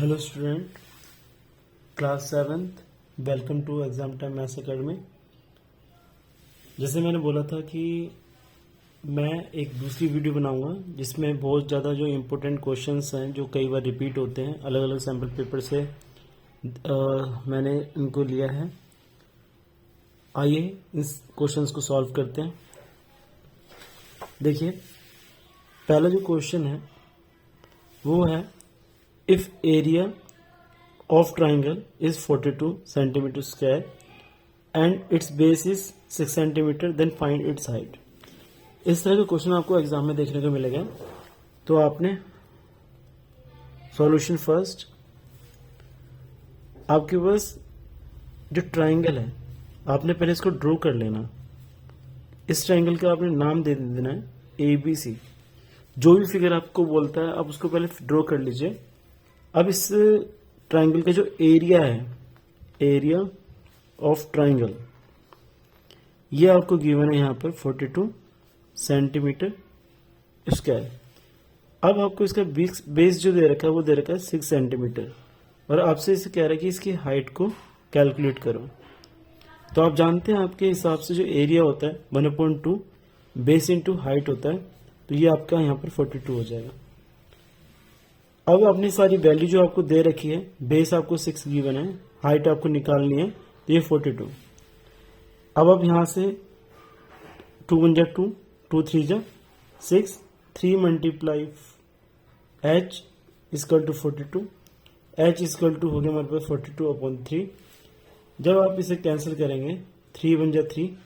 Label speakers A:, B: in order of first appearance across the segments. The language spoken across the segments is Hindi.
A: Hello student, class 7th, welcome to Exam Time Maths Academy. जैसे मैंने बोला था कि मैं एक दूसरी वीडियो बनाऊंगा जिसमें बहुत ज़्यादा जो इम्पोर्टेंट क्वेश्चंस हैं जो कई बार रिपीट होते हैं अलग अलग सैम्पल पेपर से मैंने इनको लिया है। आइए इस क्वेश्चंस को सॉल्व करते हैं। देखिए, पहला जो क्वेश्चन है वो है, if area of triangle is 42 centimeter square and its base is 6 centimeter, then find its height। इस तरह का क्वेश्चन आपको एग्जाम में देखने को मिलेगा। तो आपने सॉल्यूशन फर्स्ट, आपके पास जो ट्राइंगल है आपने पहले इसको ड्रॉ कर लेना। इस ट्राइंगल का आपने नाम दे देना है ABC। जो भी फिगर आपको बोलता है आप उसको पहले ड्रॉ कर लीजिए। अब इस ट्राइंगल का जो एरिया है, एरिया ऑफ ट्राइंगल, ये आपको गिवन है यहाँ पर 42 सेंटीमीटर स्क्वायर। अब आपको इसका बेस जो दे रखा है वो दे रखा है 6 सेंटीमीटर और आपसे इसे कह रहा है कि इसकी हाइट को कैलकुलेट करो। तो आप जानते हैं आपके हिसाब से जो एरिया होता है 1/2 बेस इंटू हाइट होता है, तो ये आपका यहाँ पर 42 हो जाएगा। अब अपनी सारी वैल्यू जो आपको दे रखी है, बेस आपको 6 गिवन है, हाइट आपको निकालनी है, तो ये 42। अब आप यहां से 2 1 जा 2, 2 3 जा 6, 3 multiply h equal to 42, h equal to हो गया हमारे पास 42/3। जब आप इसे कैंसिल करेंगे 3 1 जा 3,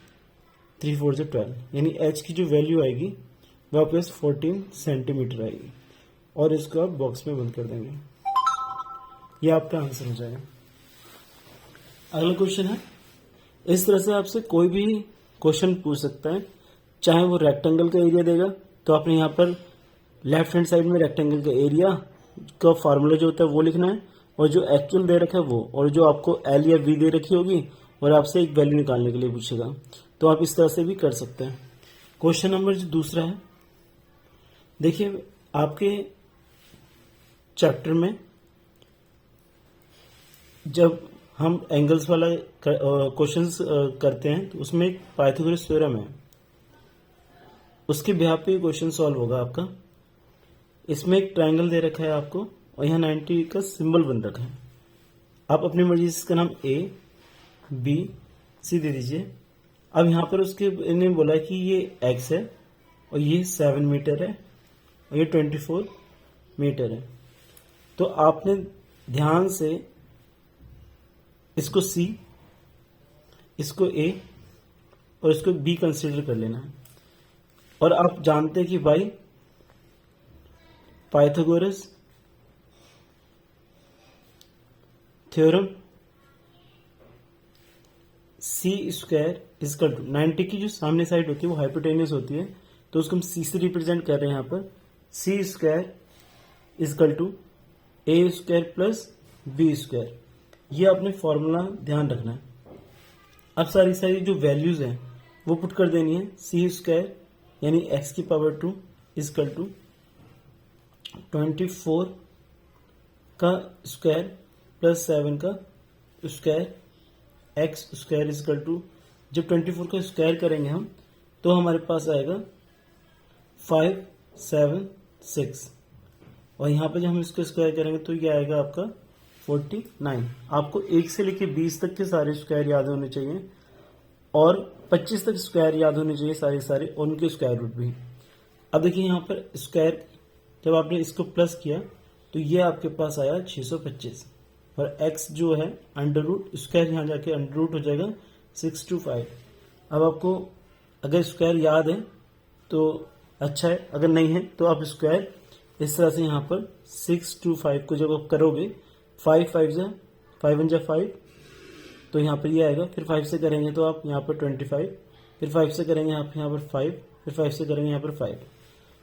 A: 3 4 जा 12, यानी h की जो वैल्यू आएगी वो आपके पास 14 सेंटीमीटर आएगी और इसको आप बॉक्स में बंद कर देंगे। ये आपका आंसर हो जाएगा। अगला क्वेश्चन है, इस तरह से आपसे कोई भी क्वेश्चन पूछ सकता है, चाहे वो रेक्टेंगल का एरिया देगा तो आपने यहाँ पर लेफ्ट हैंड साइड में रेक्टेंगल का एरिया का फार्मूला जो होता है वो लिखना है और जो एक्चुअल दे रखा है वो, और जो आपको एल या वी दे रखी होगी और आपसे एक वैल्यू निकालने के लिए पूछेगा, तो आप इस तरह से भी कर सकते हैं। क्वेश्चन नंबर जो दूसरा है, देखिए आपके चैप्टर में जब हम एंगल्स वाला क्वेश्चंस करते हैं तो उसमें एक पाइथागोरस थ्योरम है, उसके बिहाफ पे क्वेश्चन सॉल्व होगा आपका। इसमें एक ट्रायंगल दे रखा है आपको और यहाँ 90 का सिंबल बन रखा है। आप अपनी मर्जी से इसका नाम ABC दे दीजिए। अब यहाँ पर उसके इन्हें बोला कि ये x है और ये 7 मीटर है और ये 24 मीटर है। तो आपने ध्यान से इसको C, इसको A और इसको B कंसीडर कर लेना है। और आप जानते हैं कि भाई Pythagoras theorem C² equal to 90 की जो सामने साइड होती है वो हाइपोटेन्यूस होती है, तो उसको हम C से रिप्रेजेंट कर रहे हैं। यहाँ पर C² equal to A² plus B²। ये आपने फॉर्मूला ध्यान रखना है। अब सारी जो वैल्यूज हैं वो पुट कर देनी है। C² यानी x⁻² इक्वल टू 24 का स्क्वायर प्लस 7 का स्क्वायर, x² इक्वल टू, जब 24 का स्क्वायर करेंगे हम तो हमारे पास आएगा 5 7 6 और यहाँ पे जब हम इसको स्क्वायर करेंगे तो ये आएगा आपका 49। आपको 1 से लेके 20 तक के सारे स्क्वायर याद होने चाहिए और 25 तक स्क्वायर याद होने चाहिए सारे और उनके स्क्वायर रूट भी। अब देखिए यहाँ पर स्क्वायर जब आपने इसको प्लस किया तो ये आपके पास आया 625 और x जो है अंडर रूट, स्क्वायर यहाँ जाके अंडर रूट हो जाएगा 625। अब आपको अगर स्क्वायर याद है तो अच्छा है, अगर नहीं है तो आप स्क्वायर इस तरह से यहाँ पर 625 को जब आप करोगे 5 5 जा 5 1 जा 5, तो यहाँ पर ये आएगा। फिर 5 से करेंगे तो आप यहाँ पर 25, फिर 5 से करेंगे आप यहाँ पर 5, फिर 5 से करेंगे यहाँ पर 5।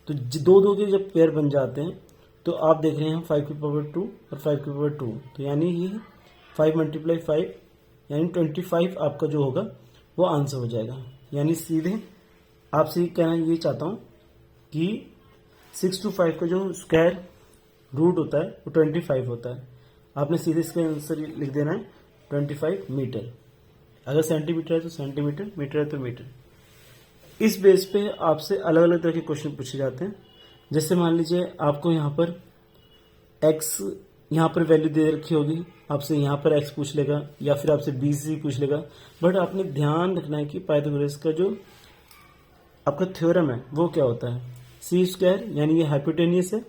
A: तो दो के जब पेयर बन जाते हैं तो आप देख रहे हैं 5⁻² और 5⁻², तो यानी ये 5 × 5 यानी 25 आपका जो होगा वो आंसर हो जाएगा। यानी सीधे आपसे कहना ये चाहता हूँ कि 6 to 5 का जो स्क्वायर रूट होता है वो 25 होता है। आपने सीधे इसका आंसर लिख देना है 25 मीटर। अगर सेंटीमीटर है तो सेंटीमीटर, मीटर है तो मीटर। इस बेस पे आपसे अलग अलग तरह के क्वेश्चन पूछे जाते हैं। जैसे मान लीजिए आपको यहाँ पर x यहाँ पर वैल्यू दे रखी होगी, आपसे यहाँ पर x पूछ लेगा या फिर आपसे BC पूछ लेगा। बट आपने ध्यान रखना है कि पाइथागोरस का जो आपका थ्योरम है वो क्या होता है, सी स्क्वायर, यानी ये हाइपोटेनियस है,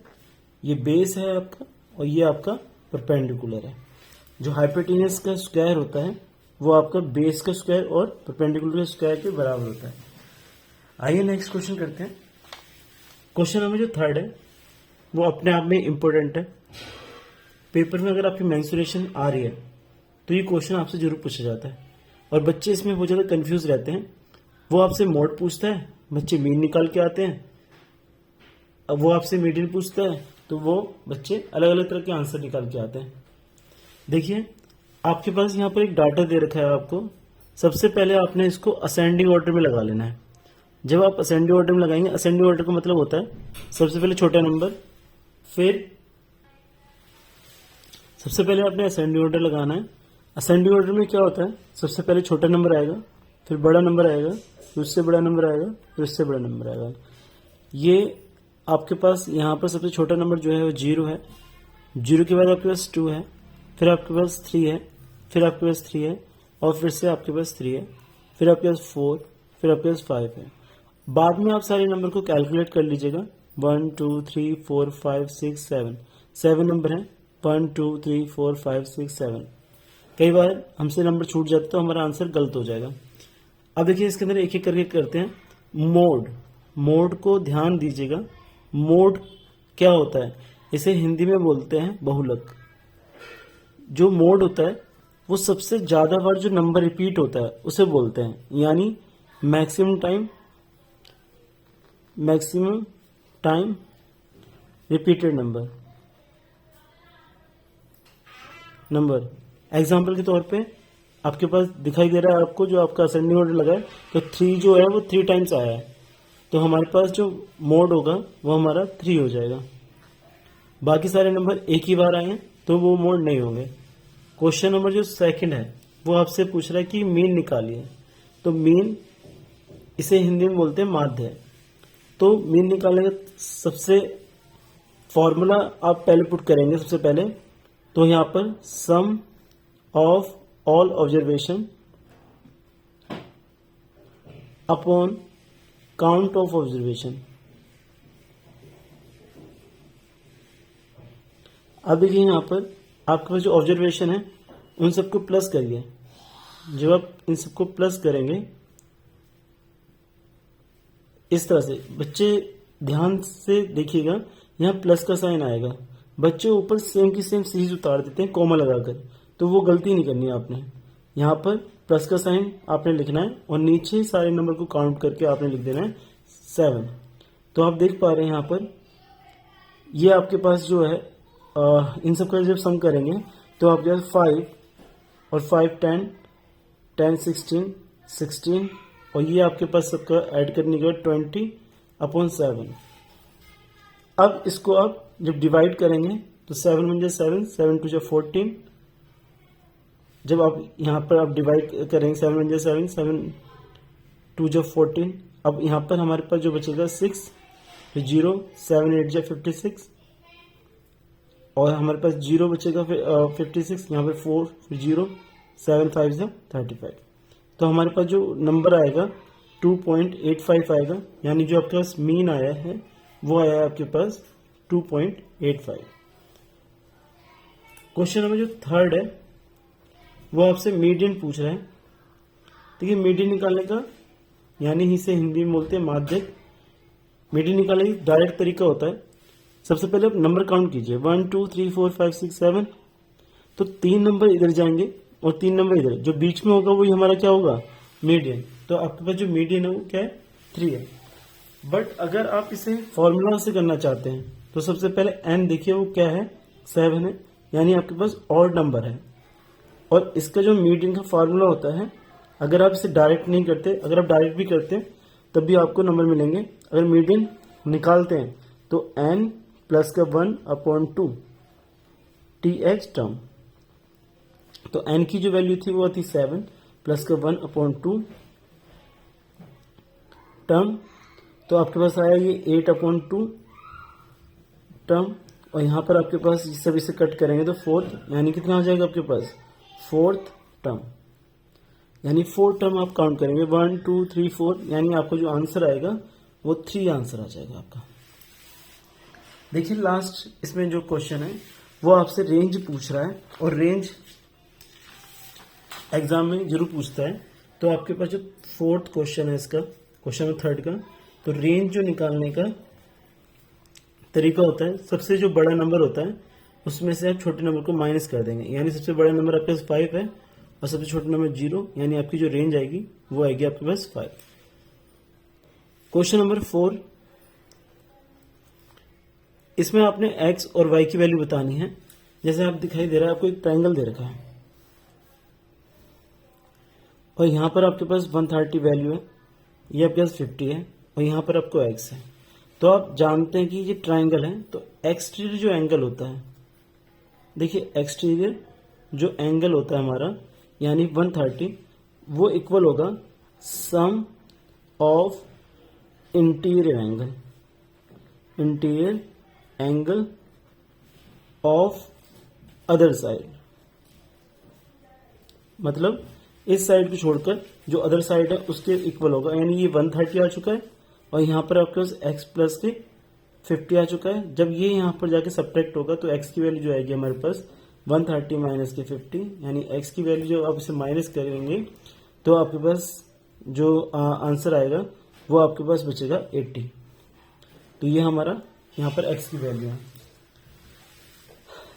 A: ये बेस है आपका, और ये आपका परपेंडिकुलर है। जो हाइपोटेनियस का स्क्वायर होता है वो आपका बेस का स्क्वायर और परपेंडिकुलर स्क्वायर के बराबर होता है। आइए नेक्स्ट क्वेश्चन करते हैं। क्वेश्चन नंबर जो थर्ड है वो अपने आप में इम्पोर्टेंट है। पेपर में अगर आपकी मेंसुरेशन आ रही है तो ये क्वेश्चन आपसे जरूर पूछा जाता है, और बच्चे इसमें बहुत ज़्यादा कंफ्यूज रहते हैं। वो आपसे मोड पूछता है, बच्चे मीन निकाल के आते हैं। अब वो आपसे मीडियन पूछता है तो वो बच्चे अलग अलग तरह के आंसर निकाल के आते हैं। देखिए आपके पास यहाँ पर एक डाटा दे रखा है आपको। सबसे पहले आपने इसको असेंडिंग ऑर्डर में लगा लेना है। जब आप असेंडिंग ऑर्डर में लगाएंगे, असेंडिंग ऑर्डर का मतलब होता है सबसे पहले छोटा नंबर, फिर सबसे पहले आपने असेंडिंग ऑर्डर लगाना है। असेंडिंग ऑर्डर में क्या होता है, सबसे पहले छोटा नंबर आएगा, फिर बड़ा नंबर आएगा, फिर उससे बड़ा नंबर आएगा, फिर उससे बड़ा नंबर आएगा। ये आपके पास यहाँ पर सबसे छोटा नंबर जो है वो 0 है। 0 के बाद आपके पास 2 है, फिर आपके पास 3 है, फिर आपके पास 3 है, और फिर से आपके पास 3 है, फिर आपके पास 4, फिर आपके पास 5 है। बाद में आप सारे नंबर को कैलकुलेट कर लीजिएगा। 1 2 3 4 5 6 7 7 नंबर है। 1 2 3 4 5 6 7। कई बार हमसे नंबर छूट जाते तो हमारा आंसर गलत हो जाएगा। अब देखिए इसके अंदर एक एक करके करते हैं। मोड, मोड को ध्यान दीजिएगा। मोड क्या होता है, इसे हिंदी में बोलते हैं बहुलक। जो मोड होता है वो सबसे ज्यादा बार जो नंबर रिपीट होता है उसे बोलते हैं, यानी maximum time repeated number. Example के तौर पे आपके पास दिखाई दे रहा है आपको, जो आपका असेंडिंग ऑर्डर लगा है तो 3 जो है वो 3 टाइम्स आया है, तो हमारे पास जो मोड होगा वो हमारा 3 हो जाएगा। बाकी सारे नंबर एक ही बार आए हैं तो वो मोड नहीं होंगे। क्वेश्चन नंबर जो सेकंड है वो आपसे पूछ रहा है कि मीन निकालिए। तो मीन, इसे हिंदी में बोलते हैं माध्य। तो मीन निकालने का सबसे फॉर्मूला आप पहले पुट करेंगे। सबसे पहले तो यहां पर sum of all observation upon count of observation. अब देखिए यहां पर आपके पास जो ऑब्जर्वेशन है उन सबको प्लस करिए। जब आप इन सबको प्लस करेंगे इस तरह से, बच्चे ध्यान से देखिएगा, यहाँ प्लस का साइन आएगा। बच्चे ऊपर सेम की सेम सीरीज उतार देते हैं कोमा लगाकर, तो वो गलती नहीं करनी है आपने। यहाँ पर प्लस का साइन आपने लिखना है और नीचे सारे नंबर को काउंट करके आपने लिख देना है 7। तो आप देख पा रहे हैं यहाँ पर ये आपके पास जो है इन सब का जब सम करेंगे तो आपके पास 5 और 5 10 10 16 16, और ये आपके पास सबका ऐड करने के बाद 20/7। अब इसको आप जब डिवाइड करेंगे तो 7 1 7, 7 2 14। जब आप यहाँ पर आप डिवाइड करेंगे 7 1 7, 7 2 14। अब यहाँ पर हमारे पास जो बचेगा 6, फिर 0, 7 8 56, और हमारे पास 0 बचेगा फिर 56, यहाँ पर 4, फिर 0, 7 5 35। तो हमारे पास जो नंबर आएगा 2.85 आएगा, यानी जो आपके पास मीन आया है वो आया है आपके पास 2.85। क्वेश्चन नंबर जो थर्ड है वो आपसे मीडियन पूछ रहा है। देखिए मीडियन निकालने का, यानी इसे हिंदी में बोलते हैं माध्यक। मीडियन निकालने का डायरेक्ट तरीका होता है, सबसे पहले आप नंबर काउंट कीजिए 1 2 3 4 5 6 7। तो 3 नंबर इधर जाएंगे और 3 नंबर इधर, जो बीच में होगा वही हमारा क्या होगा, मीडियन। तो आपके पास जो मीडियन है वो क्या है, 3 है। बट अगर आप इसे फॉर्मूला से करना चाहते हैं तो सबसे पहले n देखिए वो क्या है, 7 है, यानी आपके पास ऑड नंबर है। और इसका जो मीडियन का फॉर्मूला होता है, अगर आप इसे डायरेक्ट नहीं करते, अगर आप डायरेक्ट भी करते हैं तब भी आपको नंबर मिलेंगे। अगर मीडियन निकालते हैं तो n + 1/2 TH टर्म, तो n की जो वैल्यू थी वो थी 7 प्लस का 1/2 टर्म, तो आपके पास आया ये 8/2 टर्म, और यहाँ पर आपके पास सब इसे कट करेंगे तो 4, यानी कितना आ जाएगा आपके पास 4th टर्म, यानी 4 टर्म आप काउंट करेंगे 1 2 3 4, यानी आपका जो आंसर आएगा वो 3 आंसर आ जाएगा आपका। देखिए लास्ट इसमें जो क्वेश्चन है वो आपसे रेंज पूछ रहा है, और रेंज एग्जाम में जरूर पूछता है। तो आपके पास जो 4th क्वेश्चन है इसका, क्वेश्चन नंबर 3 का, तो रेंज जो निकालने का तरीका होता है, सबसे जो बड़ा नंबर होता है उसमें से आप छोटे नंबर को माइनस कर देंगे, यानी सबसे बड़ा नंबर आपके पास 5 है और सबसे छोटा नंबर 0, यानी आपकी जो रेंज आएगी वो आएगी आपके पास 5। क्वेश्चन नंबर 4, इसमें आपने x और y की वैल्यू बतानी है। जैसे आप दिखाई दे रहा है, आपको एक ट्रायंगल दे रखा है और यहां पर आपके पास 130 वैल्यू है, ये आपके पास 50 है, और यहां पर आपको x है। तो आप जानते हैं कि ये ट्रायंगल है, तो एक्सटीरियर जो एंगल होता है, देखिए एक्सटीरियर जो एंगल होता है हमारा यानी 130, वो इक्वल होगा sum of interior angle of other side, मतलब इस साइड को छोड़कर जो अदर साइड है उसके इक्वल होगा, यानी ये 130 आ चुका है और यहाँ पर आपके पास x प्लस के 50 आ चुका है। जब ये यहाँ पर जाके सब्ट्रैक्ट होगा तो x की वैल्यू जो आएगी हमारे पास 130 माइनस के 50, यानी x की वैल्यू जो आप इसे माइनस करेंगे तो आपके पास जो आंसर आएगा वो आपके पास बचेगा 80। तो ये हमारा यहाँ पर x की वैल्यू है।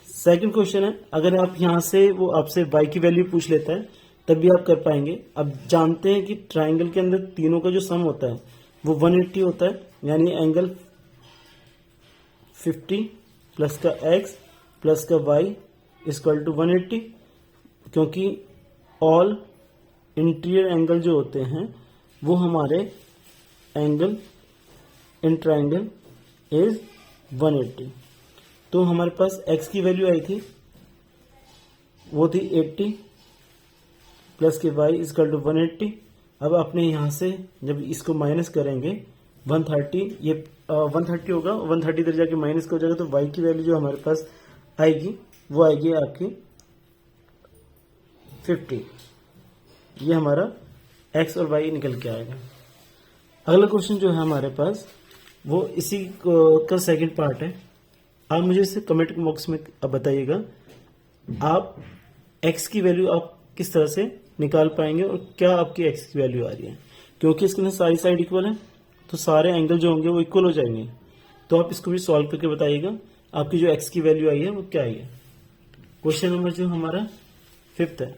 A: सेकंड क्वेश्चन है, अगर आप यहाँ से वो आपसे y की वैल्यू पूछ लेता है तब भी आप कर पाएंगे। अब जानते हैं कि ट्राइंगल के अंदर तीनों का जो सम होता है वो 180 होता है, यानी एंगल 50 प्लस का x प्लस का y इक्वल टू 180, क्योंकि ऑल इंटीरियर एंगल जो होते हैं वो हमारे एंगल इन ट्राइंगल इज 180। तो हमारे पास x की वैल्यू आई थी वो थी 80 प्लस के y इक्वल टू 180। अब आपने यहाँ से जब इसको माइनस करेंगे 130, ये 130 होगा, 130 इधर जाके माइनस हो जाएगा, तो y की वैल्यू जो हमारे पास आएगी वो आएगी आपकी 50। ये हमारा x और y निकल के आएगा। अगला क्वेश्चन जो है हमारे पास वो इसी का सेकंड पार्ट है। आप मुझे इसे कमेंट बॉक्स में अब बताइएगा आप x की वैल्यू आप किस तरह से निकाल पाएंगे और क्या आपकी x की वैल्यू आ रही है, क्योंकि इसके अंदर सारी साइड इक्वल है तो सारे एंगल जो होंगे वो इक्वल हो जाएंगे। तो आप इसको भी सॉल्व करके बताइएगा आपकी जो x की वैल्यू आई है वो क्या आई है। क्वेश्चन नंबर जो हमारा 5th है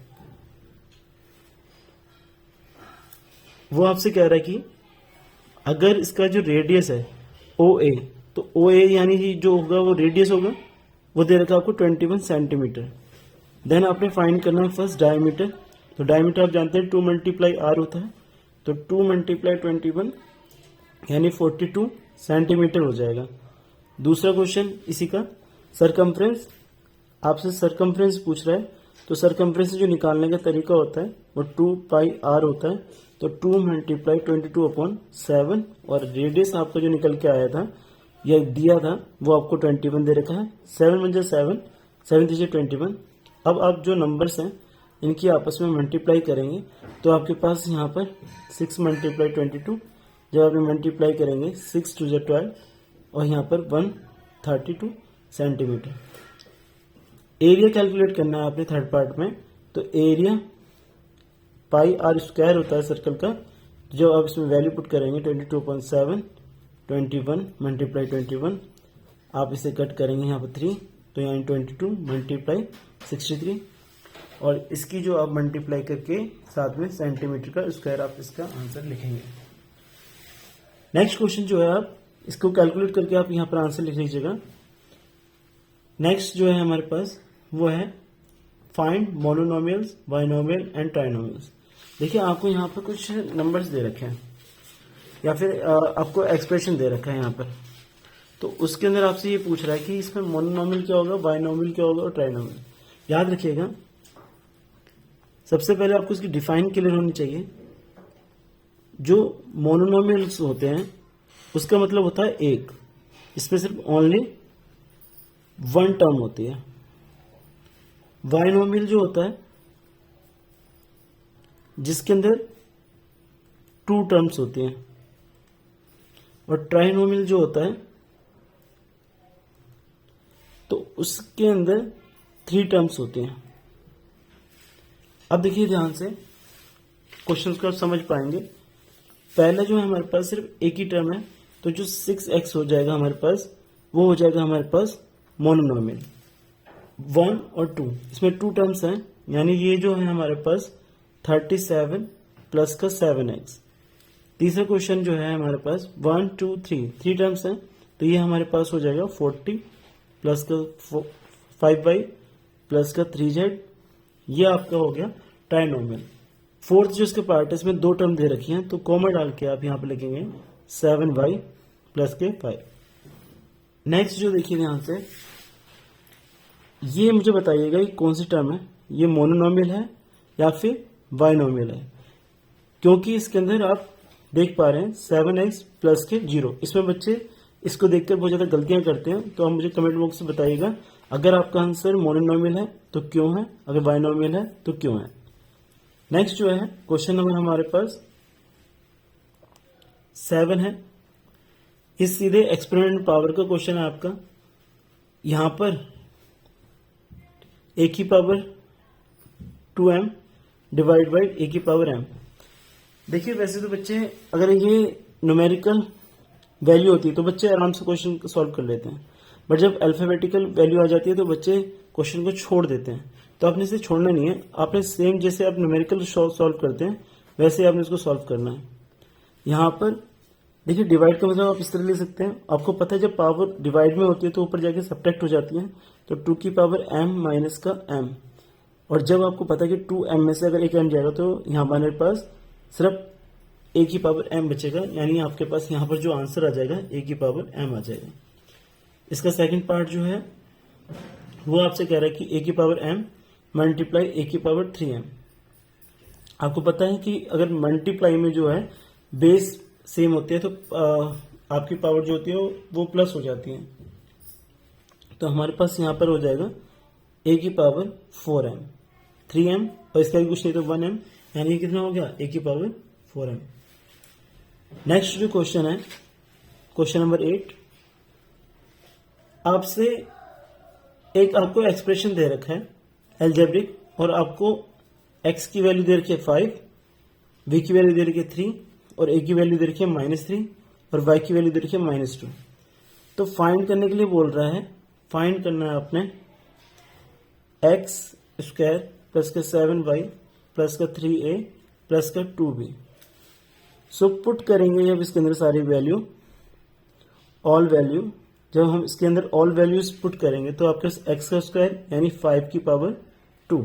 A: वो आपसे कह रहा है कि अगर इसका जो रेडियस है OA, तो OA यानी कि जो होगा वो रेडियस होगा, वो दे रखा है आपको 21 सेंटीमीटर। देन आपने फाइंड करना है फर्स्ट डायमीटर। तो डायमीटर आप जानते हैं 2 मल्टीप्लाई R होता है, तो 2 मल्टीप्लाई 21 यानी 42 सेंटीमीटर हो जाएगा। दूसरा क्वेश्चन इसी का सरकमफ्रेंस, आपसे सरकमफ्रेंस पूछ रहा है, तो सरकमफ्रेंस जो निकालने का तरीका होता है वो 2 पाई R होता है, तो 2 मल्टीप्लाई 22/7, और रेडियस आपका जो निकल के आया था या दिया था वो आपको 21 दे रखा है। 7 × 7, 7 × 21। अब आप जो नंबर्स हैं इनकी आपस में मल्टीप्लाई करेंगे तो आपके पास यहाँ पर 6 मल्टीप्लाई 22, जब आप मल्टीप्लाई करेंगे 6 × 2 = 12 और यहाँ पर 132 सेंटीमीटर। एरिया कैलकुलेट करना है आपने थर्ड पार्ट में, तो एरिया पाई R स्क्वायर होता है सर्कल का, जो आप इसमें वैल्यू पुट करेंगे 22/7, 21 मल्टीप्लाई 21, आप इसे कट करेंगे यहाँ पर 3, तो यानी 22 मल्टीप्लाई 63, और इसकी जो आप मल्टीप्लाई करके साथ में सेंटीमीटर का स्क्वायर आप इसका आंसर लिखेंगे। नेक्स्ट क्वेश्चन जो है आप इसको कैलकुलेट करके आप यहाँ पर आंसर लिख लीजिएगा। नेक्स्ट जो है हमारे पास वो है फाइंड मोनोनोमियल्स, बाइनोमियल एंड ट्राइनोमियल्स। देखिए आपको यहाँ पर कुछ नंबर्स दे रखे हैं या फिर आपको एक्सप्रेशन दे रखा है यहाँ पर, तो उसके अंदर आपसे ये पूछ रहा है कि इसमें मोनोनोमियल क्या होगा, बाइनोमियल क्या होगा और ट्राइनोमियल। याद रखिएगा सबसे पहले आपको इसकी डिफाइन क्लियर होनी चाहिए। जो मोनोनोमियल्स होते हैं उसका मतलब होता है एक, इसमें सिर्फ ओनली वन टर्म होती है। बाइनोमियल जो होता है जिसके अंदर टू टर्म्स होती हैं, और ट्राइनोमियल जो होता है तो उसके अंदर थ्री टर्म्स होती हैं। अब देखिए ध्यान से क्वेश्चन को आप समझ पाएंगे। पहला जो है हमारे पास सिर्फ एक ही टर्म है, तो जो 6x हो जाएगा हमारे पास वो हो जाएगा हमारे पास मोनोनोमियल। 1 और 2 इसमें टू टर्म्स हैं, यानी ये जो है हमारे पास 37 प्लस का 7x। तीसरा क्वेश्चन जो है हमारे पास 1 2 3 थ्री टर्म्स हैं, तो ये हमारे पास हो जाएगा 40 प्लस का 5y प्लस का 3z। ये आपका हो गया ट्राइनोमियल। फोर्थ जो इसके पार्ट है इसमें दो टर्म दे रखी हैं, तो कॉमा डाल के आप यहाँ पे लिखेंगे 7y प्लस के 5। नेक्स्ट जो देखिए ध्यान से, ये मुझे बताइएगा कि कौन सी टर्म है, ये मोनोनोमियल है या फिर बाइनोमियल है। क्योंकि इसके अंदर आप देख पा रहे हैं 7x प्लस के 0। इसमें बच्चे इसको देखकर बहुत ज्यादा गलतियां करते हैं, तो आप मुझे कमेंट बॉक्स में बताइएगा अगर आपका आंसर मोनोनोमियल है तो क्यों है, अगर बाइनोमियल है तो क्यों है। नेक्स्ट जो है क्वेश्चन नंबर हमारे पास 7 है। इस सीधे एक्सपेरिमेंट पावर का क्वेश्चन है आपका। यहां पर a की power 2m divide by a की पावर m। देखिए वैसे तो बच्चे अगर ये न्यूमेरिकल वैल्यू होती है तो बच्चे आराम से क्वेश्चन को सॉल्व कर लेते हैं, बट जब अल्फाबेटिकल वैल्यू आ जाती है तो बच्चे क्वेश्चन को छोड़ देते हैं। तो आपने इसे छोड़ना नहीं है, आपने सेम जैसे आप न्यूमेरिकल सॉल्व करते हैं वैसे आपने इसको सॉल्व करना है। यहाँ पर देखिए डिवाइड का मतलब आप इस तरह ले सकते हैं। आपको पता है जब पावर डिवाइड में होती है तो ऊपर जाके सब्ट्रैक्ट हो जाती है, तो 2 की पावर m माइनस का m। और जब आपको पता है कि 2m में से अगर एक m जाएगा तो यहाँ हमारे पास सिर्फ a की पावर m बचेगा, यानी आपके पास यहाँ पर जो आंसर आ जाएगा a की पावर m आ जाएगा। इसका सेकंड पार्ट जो है वो आपसे कह रहा है कि a की पावर m मल्टीप्लाई a की पावर 3m। आपको पता है कि अगर मल्टीप्लाई में जो है बेस सेम होते हैं तो आपकी पावर जो होती है वो प्लस हो जाती है। तो हमारे पास यहाँ पर हो जाएगा a की पावर 4m 3m और इसका भी कुछ नहीं तो 1m, यानी ये कितना हो गया a की पावर 4m। नेक्स्ट जो क्वेश्चन है क्वेश्चन नंबर 8। आपसे एक आपको एक्सप्रेशन दे रखा है एल्जेब्रिक, और आपको x की वैल्यू दे रखी है 5, v की वैल्यू दे रखी है 3 और a की वैल्यू दे रखी है -3 और y की वैल्यू दे रखी है -2। तो फाइंड करने के लिए बोल रहा है, फाइंड करना है आपने x स्क्वायर प्लस का 7y प्लस का 3a प्लस का 2b। सो पुट करेंगे जब इसके अंदर सारी वैल्यू ऑल वैल्यू, जब हम इसके अंदर ऑल वैल्यूज पुट करेंगे तो आपके पास x का स्क्वायर यानी 5 की पावर 2,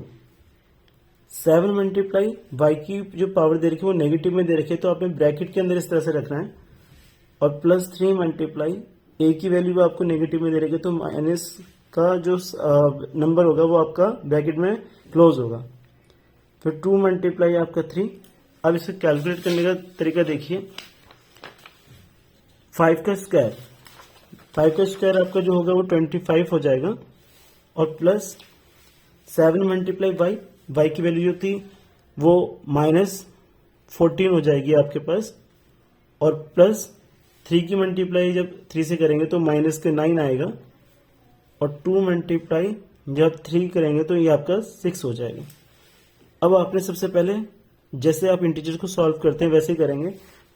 A: 7 मल्टीप्लाई y की जो पावर दे रखी है वो नेगेटिव में दे रखी है तो आपने ब्रैकेट के अंदर इस तरह से रखना है, और प्लस 3 मल्टीप्लाई a की वैल्यू आपको नेगेटिव में दे रखी है तो माइनस का जो नंबर होगा वो आपका ब्रैकेट में क्लोज होगा। फिर 2 मल्टीप्लाई आपका 3। अब इसे कैलकुलेट करने का तरीका देखिए। 5 का स्क्वायर आपका जो होगा वो 25 हो जाएगा, और प्लस 7 मल्टीप्लाई y की वैल्यू जो थी वो -14 हो जाएगी आपके पास, और प्लस 3 की मल्टीप्लाई जब 3 से करेंगे तो माइनस के 9 आएगा, और 2 मल्टीप्लाई जब 3 करेंगे तो ये आपका 6 हो जाएगा। अब आपने सबसे पहले जैसे आप इंटीजर को सॉल्व करते हैं वैसे ही करेंगे।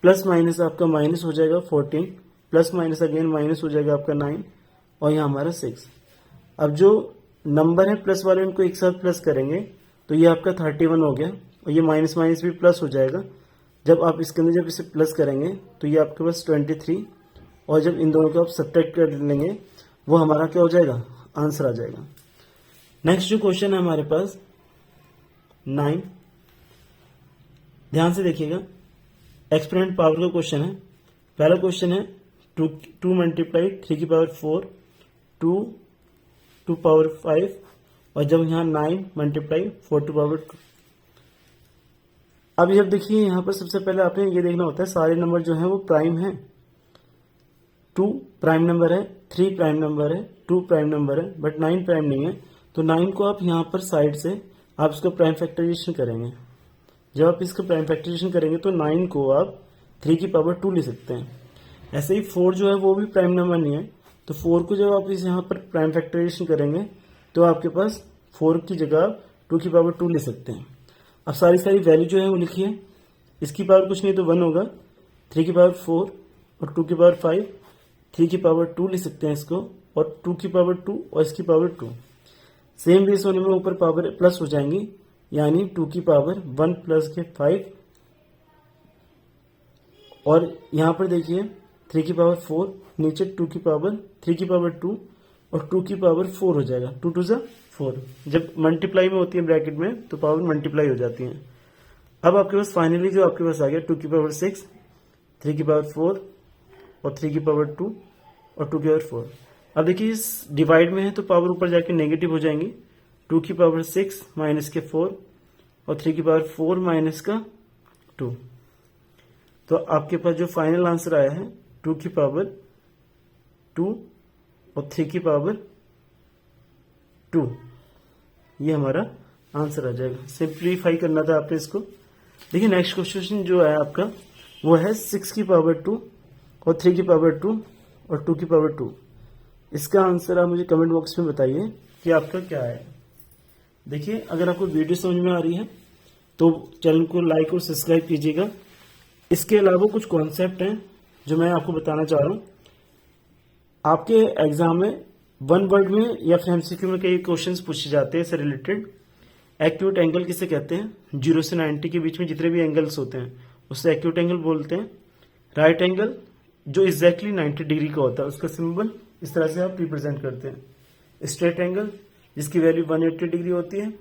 A: प्लस माइनस आपका माइनस हो जाएगा 14, प्लस माइनस अगेन माइनस हो जाएगा आपका 9, और यहाँ हमारा 6। अब जो नंबर है प्लस वाले उनको एक साथ प्लस करेंगे तो ये आपका 31 हो गया, और ये माइनस माइनस भी प्लस हो जाएगा। जब आप इसके अंदर जब इसे प्लस करेंगे तो ये आपके पास 23, और जब इन दोनों को आप सब्ट्रैक्ट कर लेंगे वो हमारा क्या हो जाएगा, आंसर आ जाएगा। नेक्स्ट जो क्वेश्चन है हमारे पास 9, ध्यान से देखिएगा। एक्सपेरिमेंट पावर का क्वेश्चन है। पहला क्वेश्चन है 2 मल्टीप्लाई 3 की पावर 4 2 पावर 5, और जब यहाँ 9 मल्टीप्लाई 4 टू पावर 2। अब जब देखिए यहाँ पर सबसे पहले आपने ये देखना होता है सारे नंबर जो हैं वो प्राइम हैं। 2 प्राइम नंबर है, 3 प्राइम नंबर है, 2 प्राइम नंबर है, बट 9 प्राइम नहीं है। तो 9 को आप यहाँ पर साइड से आप इसको प्राइम फैक्टराइजेशन करेंगे। जब आप इसका प्राइम फैक्टराइजेशन करेंगे तो 9 को आप 3 की पावर 2 ले सकते हैं। ऐसे ही 4 जो है वो भी प्राइम नंबर नहीं है, तो 4 को जब आप इस यहाँ पर प्राइम फैक्टराइजेशन करेंगे तो आपके पास 4 की जगह आप 2 की पावर 2 ले सकते हैं। अब सारी वैल्यू जो है वो लिखिए। इसकी पावर कुछ नहीं तो 1 होगा, 3 की पावर 4 और 2 की पावर 5, 3 की पावर 2 ले सकते हैं इसको, और 2 की पावर 2 और इसकी पावर 2। सेम बेस होने में ऊपर पावर प्लस हो जाएंगी, यानी 2 की पावर 1 प्लस के 5, और यहाँ पर देखिए 3 की पावर 4, नीचे 2 की पावर 3 की पावर 2 और 2 की पावर 4 हो जाएगा। 2 2 जा 4। जब मल्टीप्लाई में होती है ब्रैकेट में तो पावर मल्टीप्लाई हो जाती है। अब आपके पास फाइनली जो आपके पास आ गया 2 की पावर 6, 3 की पावर 4 और 3 की पावर 2 और 2 की पावर 4। अब देखिए इस डिवाइड में है तो पावर ऊपर जाके नेगेटिव हो जाएंगी। 2 की पावर 6 माइनस के 4 और 3 की पावर 4 माइनस का 2। तो आपके पास जो फाइनल आंसर आया है 2 की पावर 2 और 3 की पावर 2, ये हमारा आंसर आ जाएगा। सिंप्लीफाई करना था आपने इसको। देखिए नेक्स्ट क्वेश्चन जो है आपका वो है 6 की पावर 2 और 3 की पावर 2 और 2 की पावर 2। इसका आंसर आप मुझे कमेंट बॉक्स में बताइए कि आपका क्या है। देखिए अगर आपको वीडियो समझ में आ रही है तो चैनल को लाइक और सब्सक्राइब कीजिएगा। इसके अलावा कुछ कॉन्सेप्ट हैं जो मैं आपको बताना चाह रहा हूँ। आपके एग्जाम में 1 वर्ड में या फिर एमसीक्यू में कई क्वेश्चंस पूछे जाते हैं इससे रिलेटेड। एक्यूट एंगल किसे कहते हैं? 0 से 90 के बीच में जितने भी एंगल्स होते हैं उससे एक्यूट एंगल बोलते हैं। राइट एंगल जो एग्जैक्टली 90 डिग्री का होता है उसका सिंबल इस तरह से आप रिप्रेजेंट करते हैं। स्ट्रेट एंगल जिसकी वैल्यू 180 डिग्री होती है।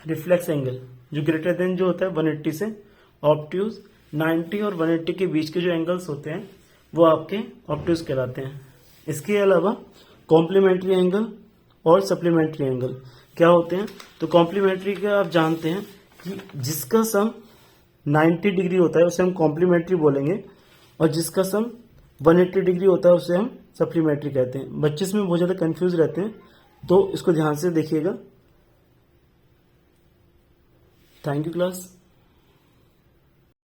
A: रिफ्लेक्स एंगल जो ग्रेटर देन जो होता है 180 से। ऑब्ट्यूज 90 और 180 के बीच के जो एंगल्स होते हैं वो आपके ऑब्ट्यूज कहलाते हैं। इसके अलावा कॉम्प्लीमेंट्री एंगल और सप्लीमेंट्री एंगल क्या होते हैं? तो कॉम्प्लीमेंट्री का आप जानते हैं कि जिसका सम 90 डिग्री होता है उसे हम कॉम्प्लीमेंट्री बोलेंगे, और जिसका सम 180 डिग्री होता है उसे हम सप्लीमेंट्री कहते हैं। बच्चे इसमें बहुत ज़्यादा कंफ्यूज रहते हैं, तो इसको ध्यान से देखिएगा। Thank you class.